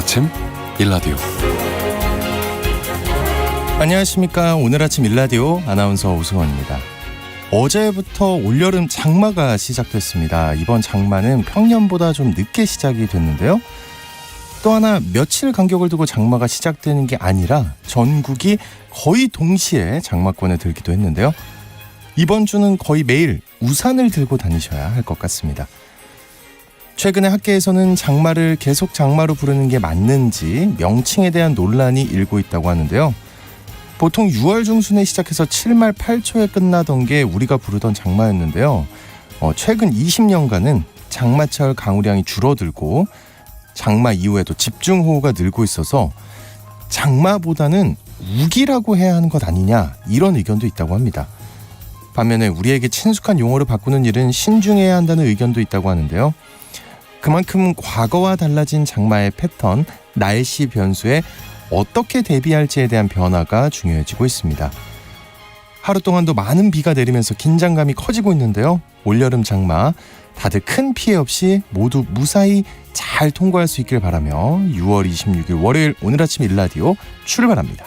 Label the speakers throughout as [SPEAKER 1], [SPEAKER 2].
[SPEAKER 1] 아침 일라디오.
[SPEAKER 2] 안녕하십니까. 오늘 아침 일라디오 아나운서 오승원입니다. 어제부터 올여름 장마가 시작됐습니다. 이번 장마는 평년보다 좀 늦게 시작이 됐는데요. 또 하나 며칠 간격을 두고 장마가 시작되는 게 아니라 전국이 거의 동시에 장마권에 들기도 했는데요. 이번 주는 거의 매일 우산을 들고 다니셔야 할 것 같습니다. 최근에 학계에서는 장마를 계속 장마로 부르는 게 맞는지 명칭에 대한 논란이 일고 있다고 하는데요. 보통 6월 중순에 시작해서 7말 8초에 끝나던 게 우리가 부르던 장마였는데요. 최근 20년간은 장마철 강우량이 줄어들고 장마 이후에도 집중호우가 늘고 있어서 장마보다는 우기라고 해야 하는 것 아니냐, 이런 의견도 있다고 합니다. 반면에 우리에게 친숙한 용어를 바꾸는 일은 신중해야 한다는 의견도 있다고 하는데요. 그만큼 과거와 달라진 장마의 패턴, 날씨 변수에 어떻게 대비할지에 대한 변화가 중요해지고 있습니다. 하루 동안도 많은 비가 내리면서 긴장감이 커지고 있는데요. 올여름 장마 다들 큰 피해 없이 모두 무사히 잘 통과할 수 있길 바라며 6월 26일 월요일 오늘 아침 일라디오 출발합니다.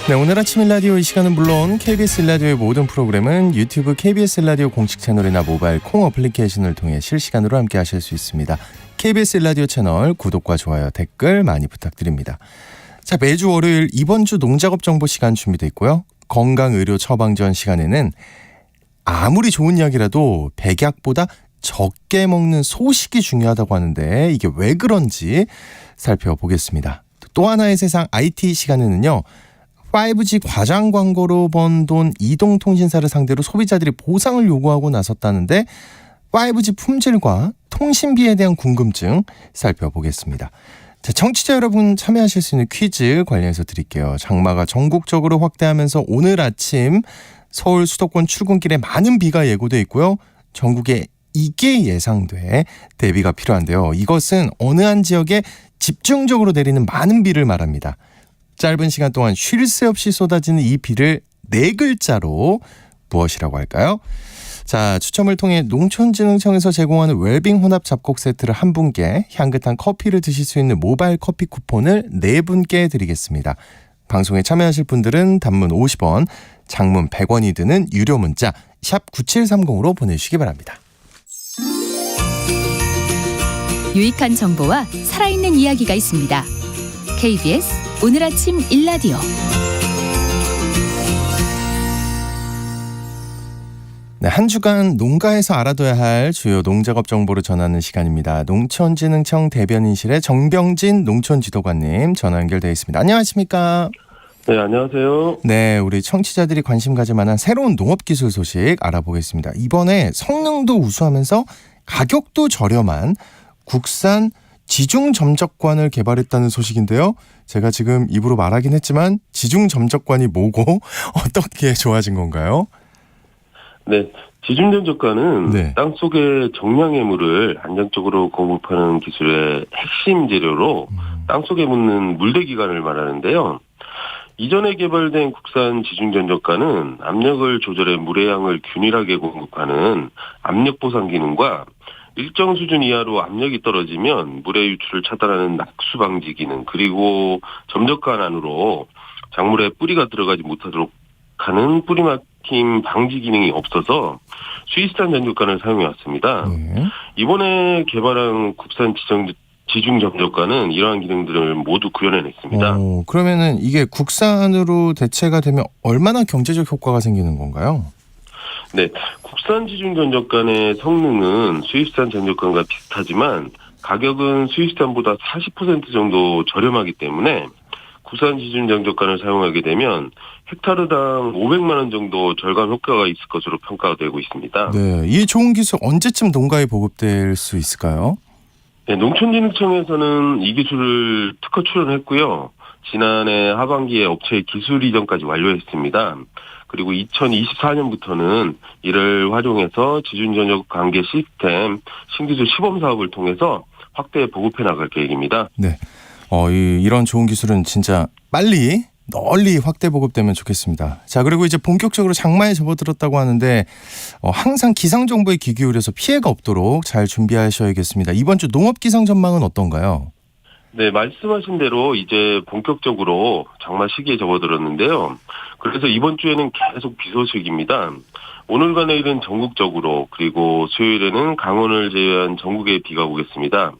[SPEAKER 2] 네, 오늘 아침 일라디오 이 시간은 물론 KBS 일라디오의 모든 프로그램은 유튜브 KBS 일라디오 공식 채널이나 모바일 콩 어플리케이션을 통해 실시간으로 함께 하실 수 있습니다. KBS 일라디오 채널 구독과 좋아요, 댓글 많이 부탁드립니다. 자, 매주 월요일 이번 주 농작업 정보 시간 준비되어 있고요. 건강의료 처방전 시간에는 아무리 좋은 약이라도 백약보다 적게 먹는 소식이 중요하다고 하는데 이게 왜 그런지 살펴보겠습니다. 또 하나의 세상 IT 시간에는요. 5G 과장 광고로 번 돈 이동통신사를 상대로 소비자들이 보상을 요구하고 나섰다는데 5G 품질과 통신비에 대한 궁금증 살펴보겠습니다. 자, 청취자 여러분 참여하실 수 있는 퀴즈 관련해서 드릴게요. 장마가 전국적으로 확대하면서 오늘 아침 서울 수도권 출근길에 많은 비가 예고돼 있고요. 전국에 이게 예상돼 대비가 필요한데요. 이것은 어느 한 지역에 집중적으로 내리는 많은 비를 말합니다. 짧은 시간 동안 쉴 새 없이 쏟아지는 이 비를 네 글자로 무엇이라고 할까요? 자, 추첨을 통해 농촌진흥청에서 제공하는 웰빙 혼합 잡곡 세트를 한 분께, 향긋한 커피를 드실 수 있는 모바일 커피 쿠폰을 네 분께 드리겠습니다. 방송에 참여하실 분들은 단문 50원, 장문 100원이 드는 유료 문자 샵 9730으로 보내주시기 바랍니다.
[SPEAKER 3] 유익한 정보와 살아있는 이야기가 있습니다. KBS 오늘 아침 일라디오.
[SPEAKER 2] 네, 한 주간 농가에서 알아둬야 할 주요 농작업 정보를 전하는 시간입니다. 농촌진흥청 대변인실의 정병진 농촌지도관님 전화 연결되어 있습니다. 안녕하십니까?
[SPEAKER 4] 네, 안녕하세요.
[SPEAKER 2] 네, 우리 청취자들이 관심 가질 만한 새로운 농업기술 소식 알아보겠습니다. 이번에 성능도 우수하면서 가격도 저렴한 국산 지중 점적관을 개발했다는 소식인데요. 제가 지금 입으로 말하긴 했지만 지중 점적관이 뭐고 어떻게 좋아진 건가요?
[SPEAKER 4] 네, 지중 점적관은
[SPEAKER 2] 네.
[SPEAKER 4] 땅속의 정량해물을 안정적으로 공급하는 기술의 핵심 재료로 땅속에 묻는 물대기관을 말하는데요. 이전에 개발된 국산 지중 점적관은 압력을 조절해 물의 양을 균일하게 공급하는 압력 보상 기능과 일정 수준 이하로 압력이 떨어지면 물의 유출을 차단하는 낙수 방지 기능, 그리고 점적관 안으로 작물에 뿌리가 들어가지 못하도록 하는 뿌리 막힘 방지 기능이 없어서 스위스산 점적관을 사용해왔습니다. 이번에 개발한 국산 지중 점적관은 이러한 기능들을 모두 구현해냈습니다.
[SPEAKER 2] 그러면은 이게 국산으로 대체가 되면 얼마나 경제적 효과가 생기는 건가요?
[SPEAKER 4] 네, 국산 지중 점적관의 성능은 수입산 점적관과 비슷하지만 가격은 수입산보다 40% 정도 저렴하기 때문에 국산 지중 점적관을 사용하게 되면 헥타르당 500만 원 정도 절감 효과가 있을 것으로 평가되고 있습니다.
[SPEAKER 2] 네, 이 좋은 기술 언제쯤 농가에 보급될 수 있을까요?
[SPEAKER 4] 네, 농촌진흥청에서는 이 기술을 특허 출원했고요. 지난해 하반기에 업체의 기술 이전까지 완료했습니다. 그리고 2024년부터는 이를 활용해서 지중전력 관계 시스템 신기술 시범 사업을 통해서 확대 보급해 나갈 계획입니다.
[SPEAKER 2] 네, 이런 좋은 기술은 진짜 빨리 널리 확대 보급되면 좋겠습니다. 자, 그리고 이제 본격적으로 장마에 접어들었다고 하는데 항상 기상 정보에 귀 기울여서 피해가 없도록 잘 준비하셔야겠습니다. 이번 주 농업 기상 전망은 어떤가요?
[SPEAKER 4] 네, 말씀하신 대로 이제 본격적으로 장마 시기에 접어들었는데요. 그래서 이번 주에는 계속 비 소식입니다. 오늘과 내일은 전국적으로, 그리고 수요일에는 강원을 제외한 전국에 비가 오겠습니다.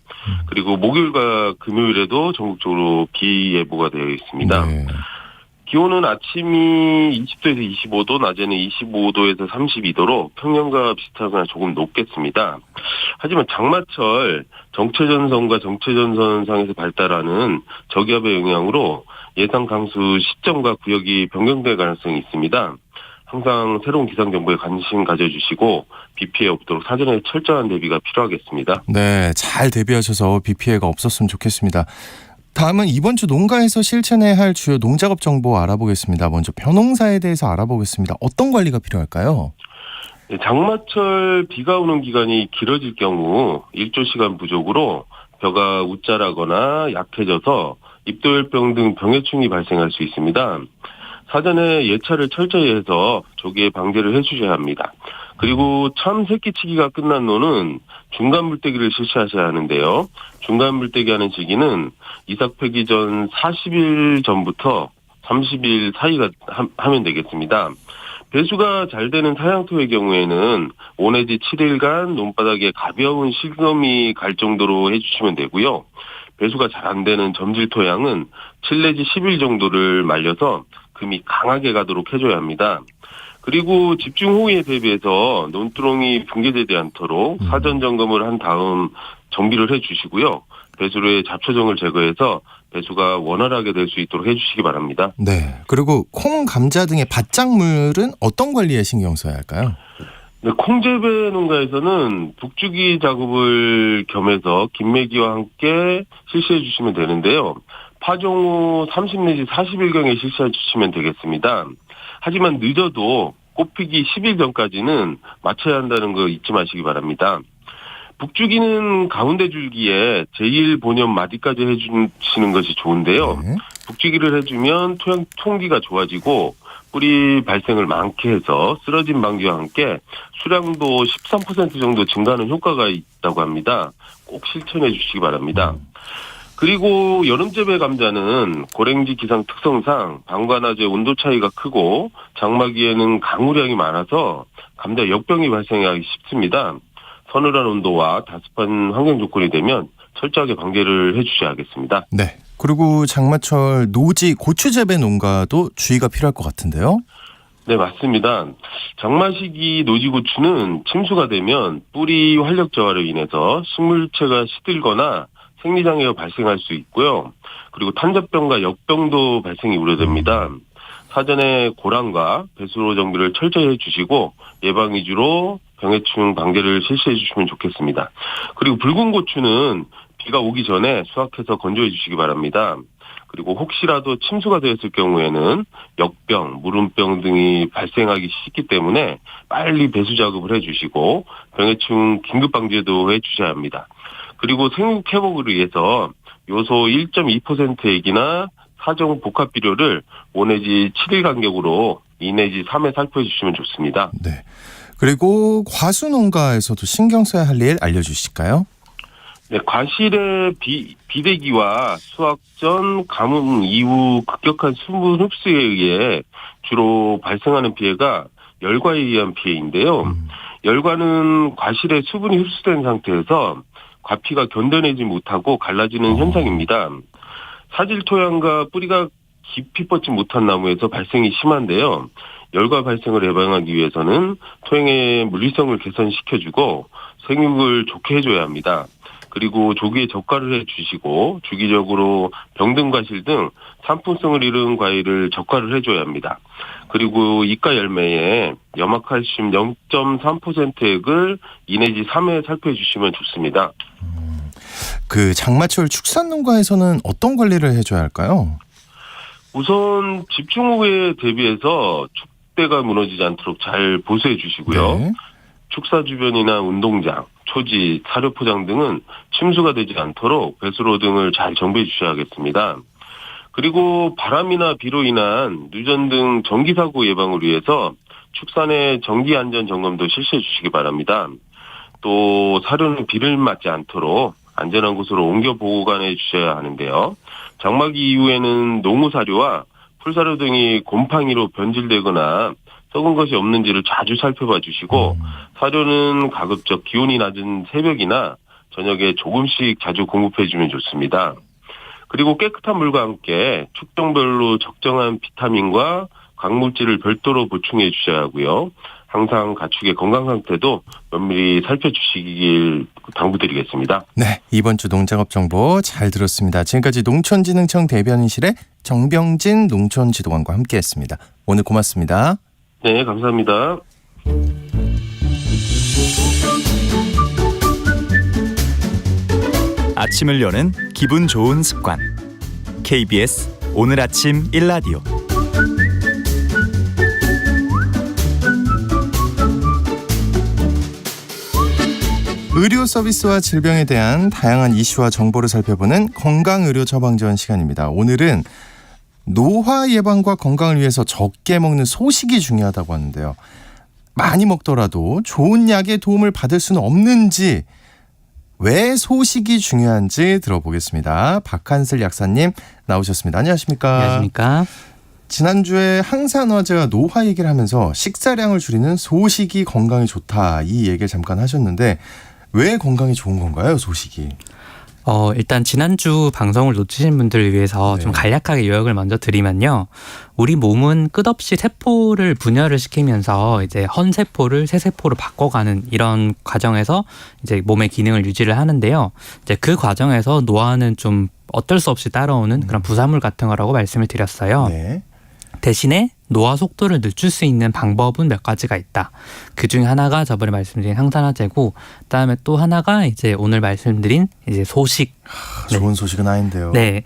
[SPEAKER 4] 그리고 목요일과 금요일에도 전국적으로 비 예보가 되어 있습니다.
[SPEAKER 2] 네.
[SPEAKER 4] 기온은 아침이 20도에서 25도, 낮에는 25도에서 32도로 평년과 비슷하거나 조금 높겠습니다. 하지만 장마철 정체전선과 정체전선상에서 발달하는 저기압의 영향으로 예상 강수 시점과 구역이 변경될 가능성이 있습니다. 항상 새로운 기상 정보에 관심 가져주시고 비 피해 없도록 사전에 철저한 대비가 필요하겠습니다.
[SPEAKER 2] 네, 잘 대비하셔서 비 피해가 없었으면 좋겠습니다. 다음은 이번 주 농가에서 실천해야 할 주요 농작업 정보 알아보겠습니다. 먼저 벼농사에 대해서 알아보겠습니다. 어떤 관리가 필요할까요?
[SPEAKER 4] 네, 장마철 비가 오는 기간이 길어질 경우 일조 시간 부족으로 벼가 웃자라거나 약해져서 잎돌병 등 병해충이 발생할 수 있습니다. 사전에 예찰을 철저히 해서 조기에 방제를 해주셔야 합니다. 그리고 참 새끼치기가 끝난 노는 중간 물때기를 실시하셔야 하는데요. 중간 물때기 하는 시기는 이삭 폐기 전 40일 전부터 30일 사이가 하면 되겠습니다. 배수가 잘 되는 사양토의 경우에는 5 내지 7일간 논바닥에 가벼운 실금이 갈 정도로 해주시면 되고요. 배수가 잘 안 되는 점질 토양은 7 내지 10일 정도를 말려서 금이 강하게 가도록 해줘야 합니다. 그리고 집중호우에 대비해서 논두렁이 붕괴되지 않도록 사전 점검을 한 다음 정비를 해주시고요. 배수로의 잡초정을 제거해서 배수가 원활하게 될 수 있도록 해주시기 바랍니다.
[SPEAKER 2] 네. 그리고 콩, 감자 등의 밭작물은 어떤 관리에 신경 써야 할까요?
[SPEAKER 4] 네, 콩재배 농가에서는 북주기 작업을 겸해서 김매기와 함께 실시해 주시면 되는데요. 파종 후 30 내지 40일경에 실시해 주시면 되겠습니다. 하지만 늦어도 꽃피기 10일 전까지는 맞춰야 한다는 거 잊지 마시기 바랍니다. 북주기는 가운데 줄기에 제1본연 마디까지 해주시는 것이 좋은데요.
[SPEAKER 2] 네.
[SPEAKER 4] 북주기를 해주면 토양 통기가 좋아지고 뿌리 발생을 많게 해서 쓰러짐 방지와 함께 수량도 13% 정도 증가하는 효과가 있다고 합니다. 꼭 실천해 주시기 바랍니다. 그리고 여름재배 감자는 고랭지 기상 특성상 밤과 낮의 온도 차이가 크고 장마기에는 강우량이 많아서 감자 역병이 발생하기 쉽습니다. 서늘한 온도와 다습한 환경 조건이 되면 철저하게 방제를 해주셔야 하겠습니다.
[SPEAKER 2] 네. 그리고 장마철 노지 고추 재배 농가도 주의가 필요할 것 같은데요.
[SPEAKER 4] 네, 맞습니다. 장마 시기 노지고추는 침수가 되면 뿌리 활력 저하로 인해서 식물체가 시들거나 생리장애가 발생할 수 있고요. 그리고 탄저병과 역병도 발생이 우려됩니다. 사전에 고랑과 배수로 정비를 철저히 해주시고 예방 위주로 병해충 방제를 실시해 주시면 좋겠습니다. 그리고 붉은 고추는 비가 오기 전에 수확해서 건조해 주시기 바랍니다. 그리고 혹시라도 침수가 되었을 경우에는 역병, 무름병 등이 발생하기 쉽기 때문에 빨리 배수 작업을 해주시고 병해충 긴급 방제도 해주셔야 합니다. 그리고 생육 회복을 위해서 요소 1.2%액이나 사정 복합 비료를 5 내지 7일 간격으로 2 내지 3회 살포해 주시면 좋습니다.
[SPEAKER 2] 네. 그리고 과수 농가에서도 신경 써야 할 일 알려주실까요?
[SPEAKER 4] 네, 과실의 비대기와 수확 전 가뭄 이후 급격한 수분 흡수에 의해 주로 발생하는 피해가 열과에 의한 피해인데요. 열과는 과실에 수분이 흡수된 상태에서 과피가 견뎌내지 못하고 갈라지는 현상입니다. 사질 토양과 뿌리가 깊이 뻗지 못한 나무에서 발생이 심한데요. 열과 발생을 예방하기 위해서는 토양의 물리성을 개선시켜주고 생육을 좋게 해줘야 합니다. 그리고 조기에 적과를 해주시고 주기적으로 병든 과실 등 상품성을 잃은 과일을 적과를 해줘야 합니다. 그리고 잎과 열매에 염화칼슘 0.3%액을 2 내지 3회 살포해 주시면 좋습니다.
[SPEAKER 2] 그 장마철 축산농가에서는 어떤 관리를 해줘야 할까요?
[SPEAKER 4] 우선 집중호우에 대비해서 축대가 무너지지 않도록 잘 보수해 주시고요.
[SPEAKER 2] 네.
[SPEAKER 4] 축사 주변이나 운동장, 초지, 사료 포장 등은 침수가 되지 않도록 배수로 등을 잘 정비해 주셔야겠습니다. 그리고 바람이나 비로 인한 누전 등 정기사고 예방을 위해서 축산의 정기안전점검도 실시해 주시기 바랍니다. 또 사료는 비를 맞지 않도록 안전한 곳으로 옮겨 보관해 주셔야 하는데요. 장마기 이후에는 농우사료와 풀사료 등이 곰팡이로 변질되거나 썩은 것이 없는지를 자주 살펴봐 주시고 사료는 가급적 기온이 낮은 새벽이나 저녁에 조금씩 자주 공급해 주면 좋습니다. 그리고 깨끗한 물과 함께 축종별로 적정한 비타민과 광물질을 별도로 보충해 주셔야 하고요. 항상 가축의 건강 상태도 면밀히 살펴주시길 당부드리겠습니다.
[SPEAKER 2] 네, 이번 주 농작업 정보 잘 들었습니다. 지금까지 농촌진흥청 대변인실의 정병진 농촌지도관과 함께했습니다. 오늘 고맙습니다.
[SPEAKER 4] 네, 감사합니다.
[SPEAKER 1] 아침을 여는 기분 좋은 습관. KBS 오늘 아침 1라디오.
[SPEAKER 2] 의료 서비스와 질병에 대한 다양한 이슈와 정보를 살펴보는 건강의료 처방전 시간입니다. 오늘은 노화 예방과 건강을 위해서 적게 먹는 소식이 중요하다고 하는데요. 많이 먹더라도 좋은 약의 도움을 받을 수는 없는지, 왜 소식이 중요한지 들어보겠습니다. 박한슬 약사님 나오셨습니다. 안녕하십니까?
[SPEAKER 5] 안녕하십니까?
[SPEAKER 2] 지난주에 항산화제와 노화 얘기를 하면서 식사량을 줄이는 소식이 건강에 좋다, 이 얘기를 잠깐 하셨는데 왜 건강에 좋은 건가요, 소식이?
[SPEAKER 5] 일단 지난주 방송을 놓치신 분들을 위해서 좀 간략하게 요약을 먼저 드리면요. 우리 몸은 끝없이 세포를 분열을 시키면서 이제 헌세포를 새세포로 바꿔가는 이런 과정에서 이제 몸의 기능을 유지를 하는데요. 이제 그 과정에서 노화는 좀 어쩔 수 없이 따라오는 그런 부산물 같은 거라고 말씀을 드렸어요.
[SPEAKER 2] 네.
[SPEAKER 5] 대신에 노화 속도를 늦출 수 있는 방법은 몇 가지가 있다. 그 중에 하나가 저번에 말씀드린 항산화제고, 그다음에 또 하나가 이제 오늘 말씀드린 이제 소식.
[SPEAKER 2] 좋은 소식은 아닌데요.
[SPEAKER 5] 네.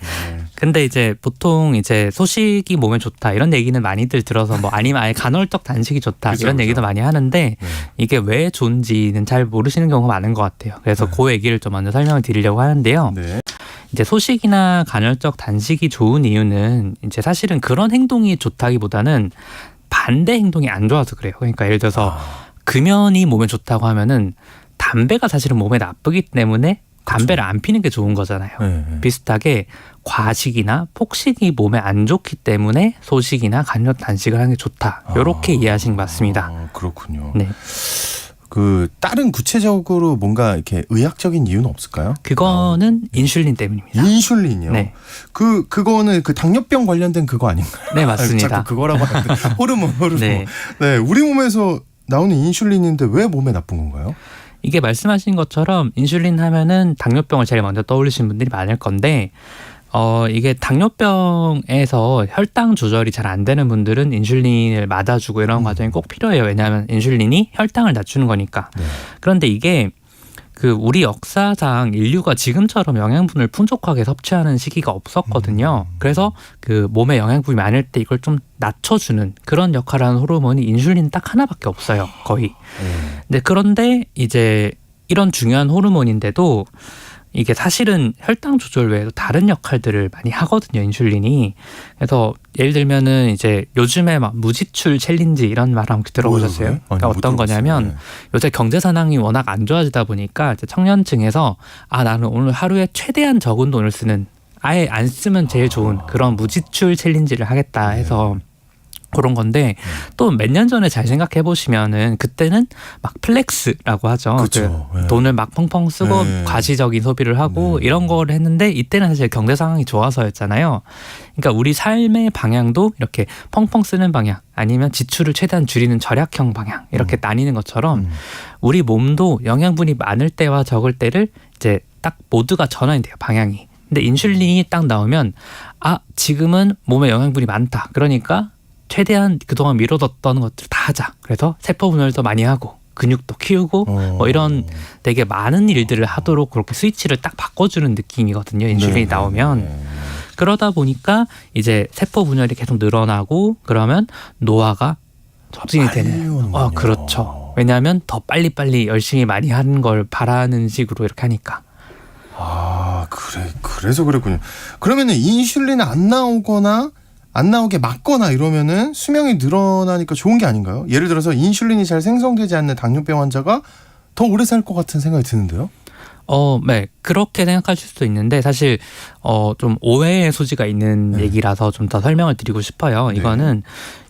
[SPEAKER 5] 근데 이제 보통 이제 소식이 몸에 좋다 이런 얘기는 많이들 들어서 뭐 아니면 아예 간헐적 단식이 좋다
[SPEAKER 2] 그쵸,
[SPEAKER 5] 이런
[SPEAKER 2] 그쵸.
[SPEAKER 5] 얘기도 많이 하는데 이게 왜 좋은지는 잘 모르시는 경우가 많은 것 같아요. 그래서 그 얘기를 좀 먼저 설명을 드리려고 하는데요.
[SPEAKER 2] 네.
[SPEAKER 5] 이제 소식이나 간헐적 단식이 좋은 이유는 이제 사실은 그런 행동이 좋다기보다는 반대 행동이 안 좋아서 그래요. 그러니까 예를 들어서 금연이 몸에 좋다고 하면은 담배가 사실은 몸에 나쁘기 때문에 담배를 안 피는 게 좋은 거잖아요.
[SPEAKER 2] 네.
[SPEAKER 5] 비슷하게 과식이나 폭식이 몸에 안 좋기 때문에 소식이나 간헐적 단식을 하는 게 좋다. 이렇게 이해하시는 게 맞습니다.
[SPEAKER 2] 그렇군요.
[SPEAKER 5] 네.
[SPEAKER 2] 그 다른 구체적으로 뭔가 이렇게 의학적인 이유는 없을까요?
[SPEAKER 5] 그거는 인슐린 때문입니다.
[SPEAKER 2] 인슐린이요.
[SPEAKER 5] 네.
[SPEAKER 2] 그거는 그 당뇨병 관련된 그거 아닌가요?
[SPEAKER 5] 네, 맞습니다.
[SPEAKER 2] 자꾸 그거라고 하는데 호르몬.
[SPEAKER 5] 네.
[SPEAKER 2] 네, 우리 몸에서 나오는 인슐린인데 왜 몸에 나쁜 건가요?
[SPEAKER 5] 이게 말씀하신 것처럼 인슐린 하면은 당뇨병을 제일 먼저 떠올리시는 분들이 많을 건데 이게 당뇨병에서 혈당 조절이 잘 안 되는 분들은 인슐린을 맞아주고 이런 과정이 꼭 필요해요. 왜냐하면 인슐린이 혈당을 낮추는 거니까.
[SPEAKER 2] 네.
[SPEAKER 5] 그런데 이게 그 우리 역사상 인류가 지금처럼 영양분을 풍족하게 섭취하는 시기가 없었거든요. 그래서 그 몸에 영양분이 많을 때 이걸 좀 낮춰주는 그런 역할을 하는 호르몬이 인슐린 딱 하나밖에 없어요. 거의. 네, 그런데 이제 이런 중요한 호르몬인데도 이게 사실은 혈당 조절 외에도 다른 역할들을 많이 하거든요, 인슐린이. 그래서 예를 들면은 이제 요즘에 막 무지출 챌린지 이런 말 한번 들어보셨어요? 그러니까 어떤 거냐면 요새 경제 상황이 워낙 안 좋아지다 보니까 이제 청년층에서 나는 오늘 하루에 최대한 적은 돈을 쓰는, 아예 안 쓰면 제일 좋은 그런 무지출 챌린지를 하겠다 해서 그런 건데 또 몇 년 전에 잘 생각해 보시면은 그때는 막 플렉스라고 하죠.
[SPEAKER 2] 그렇죠.
[SPEAKER 5] 그 돈을 막 펑펑 쓰고 과시적인 소비를 하고 이런 거를 했는데 이때는 사실 경제 상황이 좋아서였잖아요. 그러니까 우리 삶의 방향도 이렇게 펑펑 쓰는 방향 아니면 지출을 최대한 줄이는 절약형 방향 이렇게 나뉘는 것처럼 우리 몸도 영양분이 많을 때와 적을 때를 이제 딱 모두가 전환이 돼요, 방향이. 근데 인슐린이 딱 나오면 지금은 몸에 영양분이 많다. 그러니까 최대한 그동안 미뤄뒀던 것들 다 하자. 그래서 세포 분열도 많이 하고 근육도 키우고 뭐 이런 되게 많은 일들을 하도록 그렇게 스위치를 딱 바꿔주는 느낌이거든요. 인슐린이 나오면. 그러다 보니까 이제 세포 분열이 계속 늘어나고 그러면 노화가 촉진이 되는. 그렇죠. 왜냐하면 더 빨리빨리 열심히 많이 하는 걸 바라는 식으로 이렇게 하니까.
[SPEAKER 2] 아, 그래서 그랬군요. 그러면은 인슐린 안 나오거나 안 나오게 막거나 이러면은 수명이 늘어나니까 좋은 게 아닌가요? 예를 들어서 인슐린이 잘 생성되지 않는 당뇨병 환자가 더 오래 살 것 같은 생각이 드는데요.
[SPEAKER 5] 네. 그렇게 생각하실 수도 있는데 사실 좀 오해의 소지가 있는
[SPEAKER 2] 네.
[SPEAKER 5] 얘기라서 좀 더 설명을 드리고 싶어요.
[SPEAKER 2] 네.
[SPEAKER 5] 이거는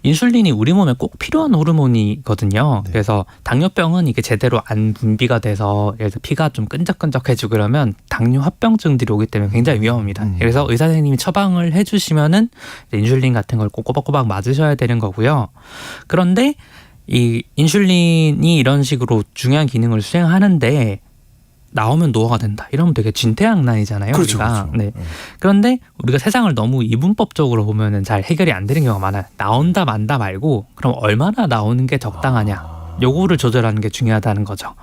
[SPEAKER 5] 인슐린이 우리 몸에 꼭 필요한 호르몬이거든요.
[SPEAKER 2] 네.
[SPEAKER 5] 그래서 당뇨병은 이게 제대로 안 분비가 돼서 예를 들어 피가 좀 끈적끈적해지고 그러면 당뇨 합병증들이 오기 때문에 굉장히 위험합니다. 그래서 의사 선생님이 처방을 해주시면은 인슐린 같은 걸 꼭 꼬박꼬박 맞으셔야 되는 거고요. 그런데 이 인슐린이 이런 식으로 중요한 기능을 수행하는데 나오면 노화가 된다. 이러면 되게 진퇴양난이잖아요.
[SPEAKER 2] 그렇죠,
[SPEAKER 5] 우리가.
[SPEAKER 2] 그렇죠.
[SPEAKER 5] 네. 그런데 우리가 세상을 너무 이분법적으로 보면은 잘 해결이 안 되는 경우가 많아요. 나온다 만다 말고 그럼 얼마나 나오는 게 적당하냐. 요거를 조절하는 게 중요하다는 거죠.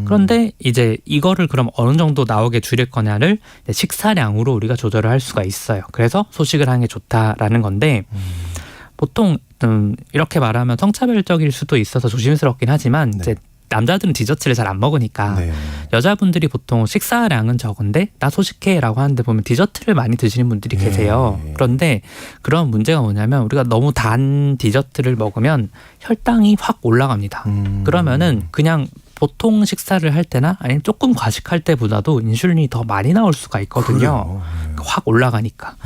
[SPEAKER 5] 그런데 이제 이거를 그럼 어느 정도 나오게 줄일 거냐를 식사량으로 우리가 조절을 할 수가 있어요. 그래서 소식을 하는 게 좋다라는 건데 보통 이렇게 말하면 성차별적일 수도 있어서 조심스럽긴 하지만
[SPEAKER 2] 네.
[SPEAKER 5] 이제 남자들은 디저트를 잘 안 먹으니까
[SPEAKER 2] 네.
[SPEAKER 5] 여자분들이 보통 식사량은 적은데 나 소식해라고 하는데 보면 디저트를 많이 드시는 분들이
[SPEAKER 2] 네.
[SPEAKER 5] 계세요. 그런데 그런 문제가 뭐냐면 우리가 너무 단 디저트를 먹으면 혈당이 확 올라갑니다. 그러면은 그냥 보통 식사를 할 때나 아니면 조금 과식할 때보다도 인슐린이 더 많이 나올 수가 있거든요.
[SPEAKER 2] 그래요?
[SPEAKER 5] 확 올라가니까.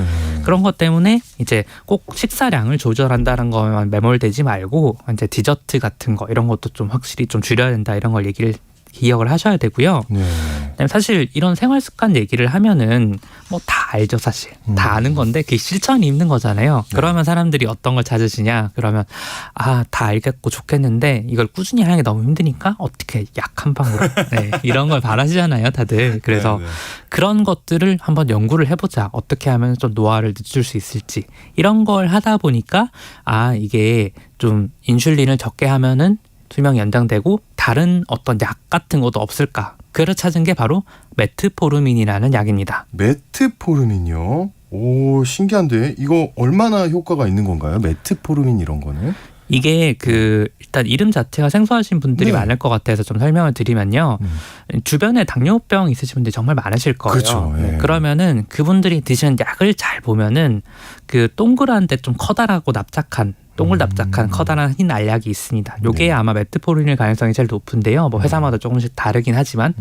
[SPEAKER 5] 그런 것 때문에 이제 꼭 식사량을 조절한다는 거만 매몰되지 말고 이제 디저트 같은 거 이런 것도 좀 확실히 좀 줄여야 된다 이런 걸 기억을 하셔야 되고요.
[SPEAKER 2] 네.
[SPEAKER 5] 그다음에 사실 이런 생활 습관 얘기를 하면은 뭐 다 알죠 사실. 다 아는 건데 그게 실천이 힘든 거잖아요. 그러면 사람들이 어떤 걸 찾으시냐 그러면 다 알겠고 좋겠는데 이걸 꾸준히 하는 게 너무 힘드니까 어떻게 약한 방법 이런 걸 바라시잖아요 다들. 그래서
[SPEAKER 2] 네, 네.
[SPEAKER 5] 그런 것들을 한번 연구를 해보자. 어떻게 하면 좀 노화를 늦출 수 있을지 이런 걸 하다 보니까 이게 좀 인슐린을 적게 하면은 수명이 연장되고 다른 어떤 약 같은 것도 없을까? 그를 찾은 게 바로 메트포르민이라는 약입니다.
[SPEAKER 2] 메트포르민요? 오, 신기한데 이거 얼마나 효과가 있는 건가요? 메트포르민 이런 거는?
[SPEAKER 5] 이게 일단 이름 자체가 생소하신 분들이
[SPEAKER 2] 네.
[SPEAKER 5] 많을 것 같아서 좀 설명을 드리면요. 주변에 당뇨병 있으신 분들이 정말 많으실 거예요.
[SPEAKER 2] 그렇죠. 예.
[SPEAKER 5] 그러면은 그분들이 드시는 약을 잘 보면은 그 동그란데 좀 커다랗고 납작한 동글납작한 커다란 흰 알약이 있습니다. 요게
[SPEAKER 2] 네.
[SPEAKER 5] 아마 메트포르민일 가능성이 제일 높은데요. 뭐 회사마다 조금씩 다르긴 하지만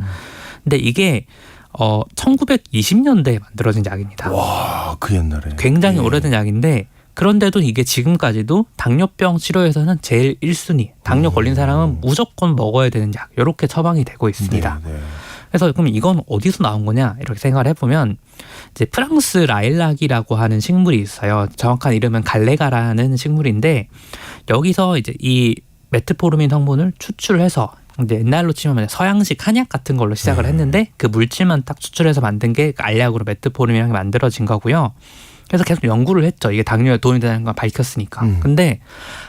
[SPEAKER 5] 근데 이게 1920년대에 만들어진 약입니다.
[SPEAKER 2] 와, 그 옛날에.
[SPEAKER 5] 굉장히
[SPEAKER 2] 예.
[SPEAKER 5] 오래된 약인데 그런데도 이게 지금까지도 당뇨병 치료에서는 제일 1순위. 당뇨 걸린 사람은 무조건 먹어야 되는 약. 이렇게 처방이 되고 있습니다.
[SPEAKER 2] 네, 네.
[SPEAKER 5] 그래서 그럼 이건 어디서 나온 거냐 이렇게 생각을 해보면 이제 프랑스 라일락이라고 하는 식물이 있어요. 정확한 이름은 갈레가라는 식물인데 여기서 이제 이 메트포르민 성분을 추출해서 이제 옛날로 치면 서양식 한약 같은 걸로 시작을 했는데 그 물질만 딱 추출해서 만든 게 알약으로 메트포르민이 만들어진 거고요. 그래서 계속 연구를 했죠. 이게 당뇨에 도움이 되는 걸 밝혔으니까. 근데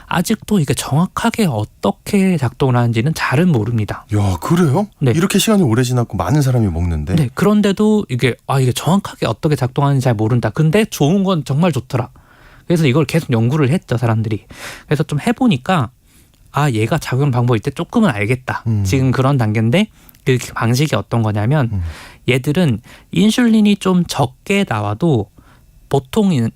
[SPEAKER 5] 아직도 이게 정확하게 어떻게 작동을 하는지는 잘은 모릅니다.
[SPEAKER 2] 야, 그래요?
[SPEAKER 5] 네.
[SPEAKER 2] 이렇게 시간이 오래 지났고 많은 사람이 먹는데.
[SPEAKER 5] 네, 그런데도 이게 정확하게 어떻게 작동하는지 잘 모른다. 근데 좋은 건 정말 좋더라. 그래서 이걸 계속 연구를 했죠, 사람들이. 그래서 좀 해보니까 얘가 작용 방법일 때 조금은 알겠다. 지금 그런 단계인데 그 방식이 어떤 거냐면 얘들은 인슐린이 좀 적게 나와도 보통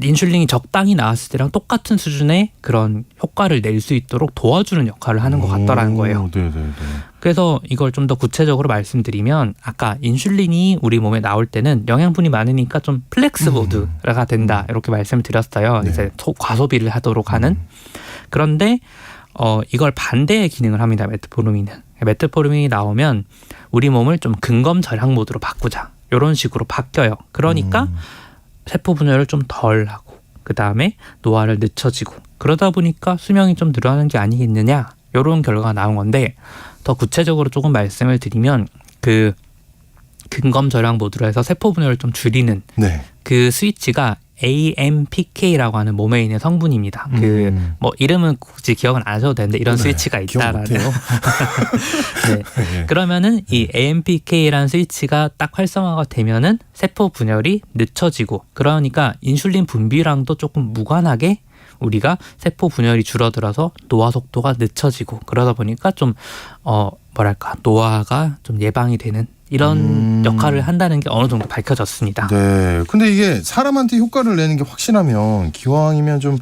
[SPEAKER 5] 인슐린이 적당히 나왔을 때랑 똑같은 수준의 그런 효과를 낼 수 있도록 도와주는 역할을 하는 것 같더라는 거예요.
[SPEAKER 2] 네네네.
[SPEAKER 5] 그래서 이걸 좀 더 구체적으로 말씀드리면 아까 인슐린이 우리 몸에 나올 때는 영양분이 많으니까 좀 플렉스 모드가 된다 이렇게 말씀을 드렸어요.
[SPEAKER 2] 네.
[SPEAKER 5] 이제 과소비를 하도록 하는. 그런데 이걸 반대의 기능을 합니다. 메트포르민이 나오면 우리 몸을 좀 근검 절약 모드로 바꾸자. 이런 식으로 바뀌어요. 그러니까 세포 분열을 좀 덜 하고 그 다음에 노화를 늦춰지고 그러다 보니까 수명이 좀 늘어나는 게 아니겠느냐 이런 결과가 나온 건데 더 구체적으로 조금 말씀을 드리면 그 근검 절약 모드로 해서 세포 분열을 좀 줄이는
[SPEAKER 2] 네.
[SPEAKER 5] 그 스위치가 AMPK라고 하는 몸에 있는 성분입니다. 뭐 이름은 굳이 기억은 안 하셔도 되는데 이런
[SPEAKER 2] 네,
[SPEAKER 5] 스위치가
[SPEAKER 2] 기억
[SPEAKER 5] 있다라는.
[SPEAKER 2] 못해요.
[SPEAKER 5] 네.
[SPEAKER 2] 네.
[SPEAKER 5] 그러면은 이 AMPK라는 스위치가 딱 활성화가 되면은 세포 분열이 늦춰지고 그러니까 인슐린 분비랑도 조금 무관하게 우리가 세포 분열이 줄어들어서 노화 속도가 늦춰지고 그러다 보니까 좀 노화가 좀 예방이 되는 이런 역할을 한다는 게 어느 정도 밝혀졌습니다.
[SPEAKER 2] 네. 근데 이게 사람한테 효과를 내는 게 확실하면 기왕이면 좀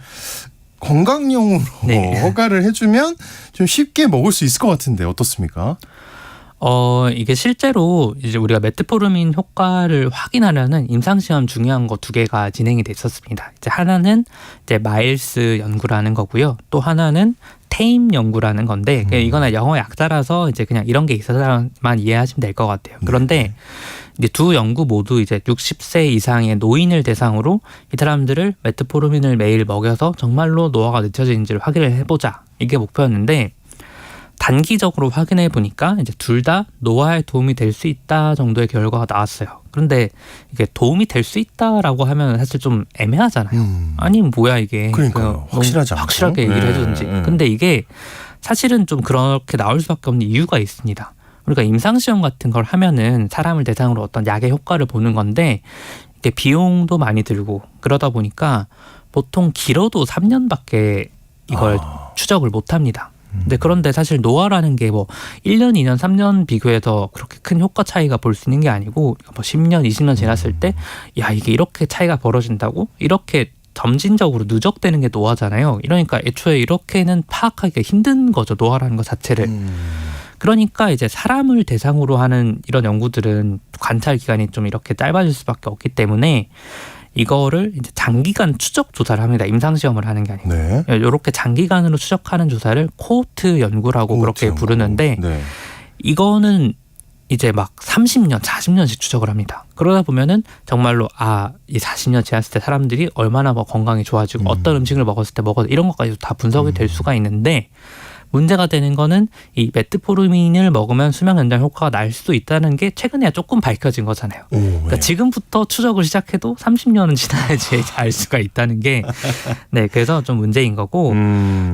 [SPEAKER 2] 건강용으로
[SPEAKER 5] 네.
[SPEAKER 2] 허가를 해주면 좀 쉽게 먹을 수 있을 것 같은데 어떻습니까?
[SPEAKER 5] 이게 실제로 이제 우리가 메트포르민 효과를 확인하려는 임상시험 중요한 거 2개가 진행이 됐었습니다. 이제 하나는 이제 마일스 연구라는 거고요. 또 하나는 테임 연구라는 건데 이거는 영어 약자라서 이제 그냥 이런 게 있어서만 이해하시면 될 것 같아요. 그런데 이제 두 연구 모두 이제 60세 이상의 노인을 대상으로 이 사람들을 메트포르민을 매일 먹여서 정말로 노화가 늦춰지는지를 확인을 해보자. 이게 목표였는데 단기적으로 확인해 보니까 이제 둘 다 노화에 도움이 될 수 있다 정도의 결과가 나왔어요. 그런데 이게 도움이 될 수 있다라고 하면 사실 좀 애매하잖아요. 아니 뭐야 이게.
[SPEAKER 2] 그러니까요. 확실하지 않죠.
[SPEAKER 5] 확실하게 얘기를 해주든지. 근데 이게 사실은 좀 그렇게 나올 수밖에 없는 이유가 있습니다. 우리가 임상시험 같은 걸 하면은 사람을 대상으로 어떤 약의 효과를 보는 건데 이게 비용도 많이 들고 그러다 보니까 보통 길어도 3년밖에 이걸 추적을 못 합니다. 근데 그런데 사실 노화라는 게 뭐 1년, 2년, 3년 비교해서 그렇게 큰 효과 차이가 볼 수 있는 게 아니고 뭐 10년, 20년 지났을 때 야 이게 이렇게 차이가 벌어진다고? 이렇게 점진적으로 누적되는 게 노화잖아요. 이러니까 애초에 이렇게는 파악하기가 힘든 거죠. 노화라는 것 자체를. 그러니까 이제 사람을 대상으로 하는 이런 연구들은 관찰 기간이 좀 이렇게 짧아질 수밖에 없기 때문에 이거를 이제 장기간 추적 조사를 합니다. 임상시험을 하는 게 아니고.
[SPEAKER 2] 네.
[SPEAKER 5] 이렇게 장기간으로 추적하는 조사를 코호트 연구라고 그렇게
[SPEAKER 2] 연구.
[SPEAKER 5] 부르는데
[SPEAKER 2] 네.
[SPEAKER 5] 이거는 이제 막 30년, 40년씩 추적을 합니다. 그러다 보면은 정말로 이 40년 지났을 때 사람들이 얼마나 뭐 건강이 좋아지고 어떤 음식을 먹었을 때 이런 것까지도 다 분석이 될 수가 있는데 문제가 되는 거는 이 메트포르민을 먹으면 수명 연장 효과가 날 수도 있다는 게 최근에야 조금 밝혀진 거잖아요. 그러니까 지금부터 추적을 시작해도 30년은 지나야지 알 수가 있다는 게 네, 그래서 좀 문제인 거고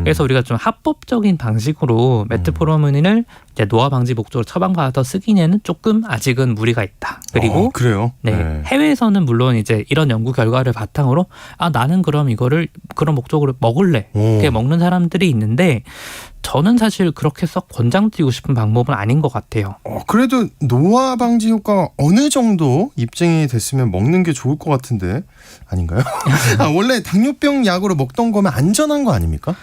[SPEAKER 5] 그래서 우리가 좀 합법적인 방식으로 메트포르민을 이제 노화 방지 목적으로 처방받아서 쓰기에는 조금 아직은 무리가 있다. 그리고
[SPEAKER 2] 그래요?
[SPEAKER 5] 네, 해외에서는 물론 이제 이런 연구 결과를 바탕으로 나는 그럼 이거를 그런 목적으로 먹을래. 이렇게 먹는 사람들이 있는데 저는 사실 그렇게 썩 권장드리고 싶은 방법은 아닌 것 같아요.
[SPEAKER 2] 그래도 노화 방지 효과가 어느 정도 입증이 됐으면 먹는 게 좋을 것 같은데 아닌가요? 원래 당뇨병 약으로 먹던 거면 안전한 거 아닙니까?